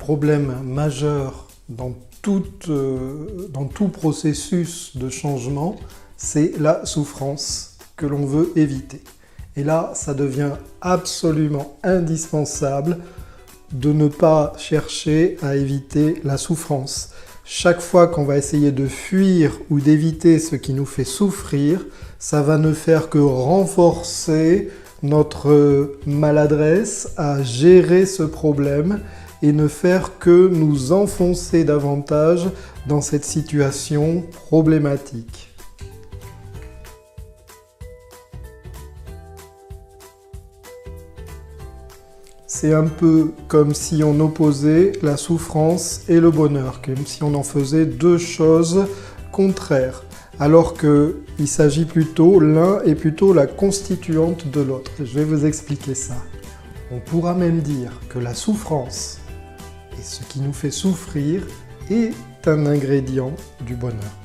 problème majeur dans tout processus de changement, c'est la souffrance que l'on veut éviter. Et là, ça devient absolument indispensable de ne pas chercher à éviter la souffrance. Chaque fois qu'on va essayer de fuir ou d'éviter ce qui nous fait souffrir, ça va ne faire que renforcer notre maladresse à gérer ce problème et ne faire que nous enfoncer davantage dans cette situation problématique. C'est un peu comme si on opposait la souffrance et le bonheur, comme si on en faisait deux choses contraires, alors qu'il s'agit plutôt, l'un est plutôt la constituante de l'autre. Je vais vous expliquer ça. On pourra même dire que la souffrance et ce qui nous fait souffrir est un ingrédient du bonheur.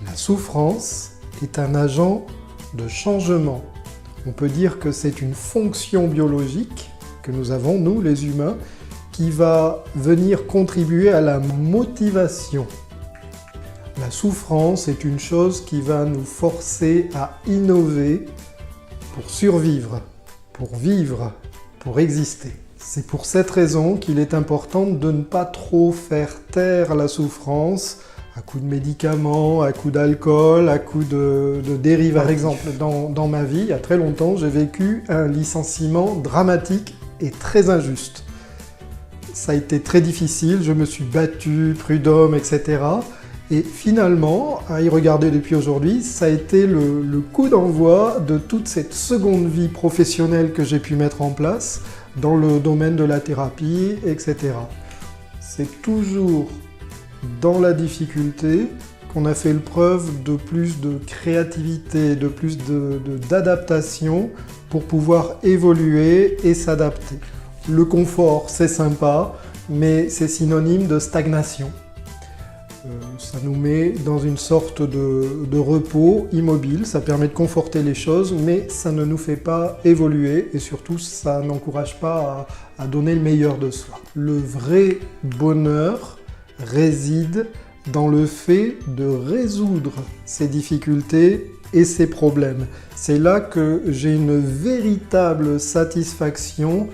La souffrance est un agent de changement. On peut dire que c'est une fonction biologique que nous avons, nous les humains, qui va venir contribuer à la motivation. La souffrance est une chose qui va nous forcer à innover pour survivre, pour vivre, pour exister. C'est pour cette raison qu'il est important de ne pas trop faire taire la souffrance à coup de médicaments, à coup d'alcool, à coup de dérivatifs. Par exemple, dans ma vie, il y a très longtemps, j'ai vécu un licenciement dramatique et très injuste. Ça a été très difficile, je me suis battu, prud'homme, etc. Et finalement, à y regarder depuis aujourd'hui, ça a été le coup d'envoi de toute cette seconde vie professionnelle que j'ai pu mettre en place dans le domaine de la thérapie, etc. C'est toujours dans la difficulté qu'on a fait preuve de plus de créativité, de plus d'adaptation pour pouvoir évoluer et s'adapter. Le confort, c'est sympa, mais c'est synonyme de stagnation. Ça nous met dans une sorte de repos immobile, ça permet de conforter les choses, mais ça ne nous fait pas évoluer et surtout ça n'encourage pas à donner le meilleur de soi. Le vrai bonheur réside dans le fait de résoudre ces difficultés et ces problèmes. C'est là que j'ai une véritable satisfaction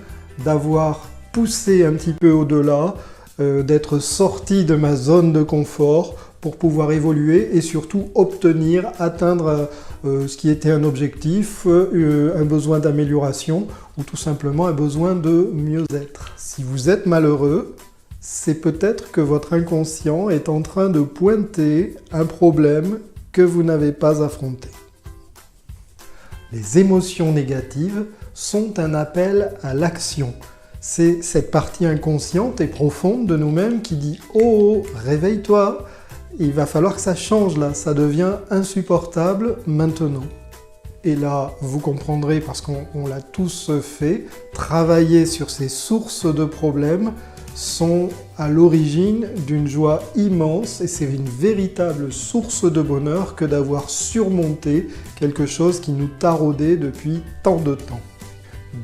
d'avoir poussé un petit peu au-delà, d'être sorti de ma zone de confort pour pouvoir évoluer et surtout obtenir, atteindre ce qui était un objectif, un besoin d'amélioration ou tout simplement un besoin de mieux être. Si vous êtes malheureux, c'est peut-être que votre inconscient est en train de pointer un problème que vous n'avez pas affronté. Les émotions négatives sont un appel à l'action. C'est cette partie inconsciente et profonde de nous-mêmes qui dit « Oh, réveille-toi, il va falloir que ça change là, ça devient insupportable maintenant ». Et là, vous comprendrez, parce qu'on l'a tous fait, travailler sur ces sources de problèmes sont à l'origine d'une joie immense et c'est une véritable source de bonheur que d'avoir surmonté quelque chose qui nous taraudait depuis tant de temps.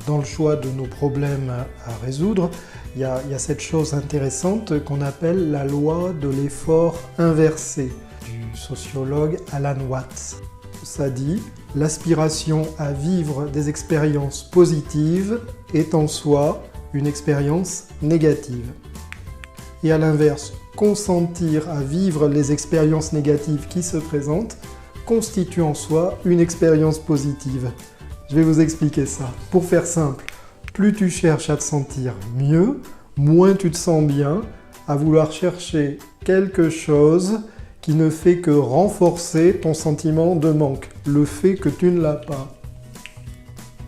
Dans le choix de nos problèmes à résoudre, il y a cette chose intéressante qu'on appelle la loi de l'effort inversé du sociologue Alan Watts. Ça dit « L'aspiration à vivre des expériences positives est en soi une expérience négative. » Et à l'inverse, consentir à vivre les expériences négatives qui se présentent constitue en soi une expérience positive. Je vais vous expliquer ça. Pour faire simple, plus tu cherches à te sentir mieux, moins tu te sens bien à vouloir chercher quelque chose qui ne fait que renforcer ton sentiment de manque, le fait que tu ne l'as pas.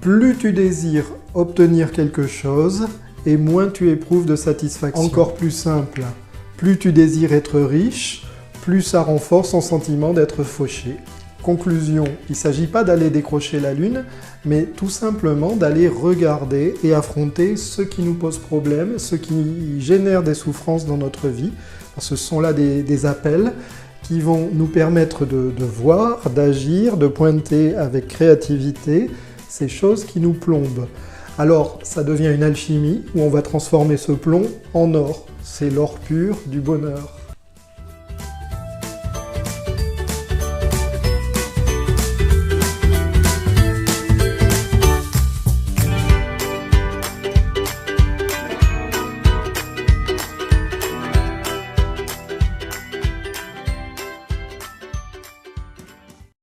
Plus tu désires obtenir quelque chose, et moins tu éprouves de satisfaction. Encore plus simple, plus tu désires être riche, plus ça renforce ton sentiment d'être fauché. Conclusion, il ne s'agit pas d'aller décrocher la lune, mais tout simplement d'aller regarder et affronter ce qui nous pose problème, ce qui génère des souffrances dans notre vie. Ce sont là des appels qui vont nous permettre de voir, d'agir, de pointer avec créativité ces choses qui nous plombent. Alors ça devient une alchimie où on va transformer ce plomb en or. C'est l'or pur du bonheur.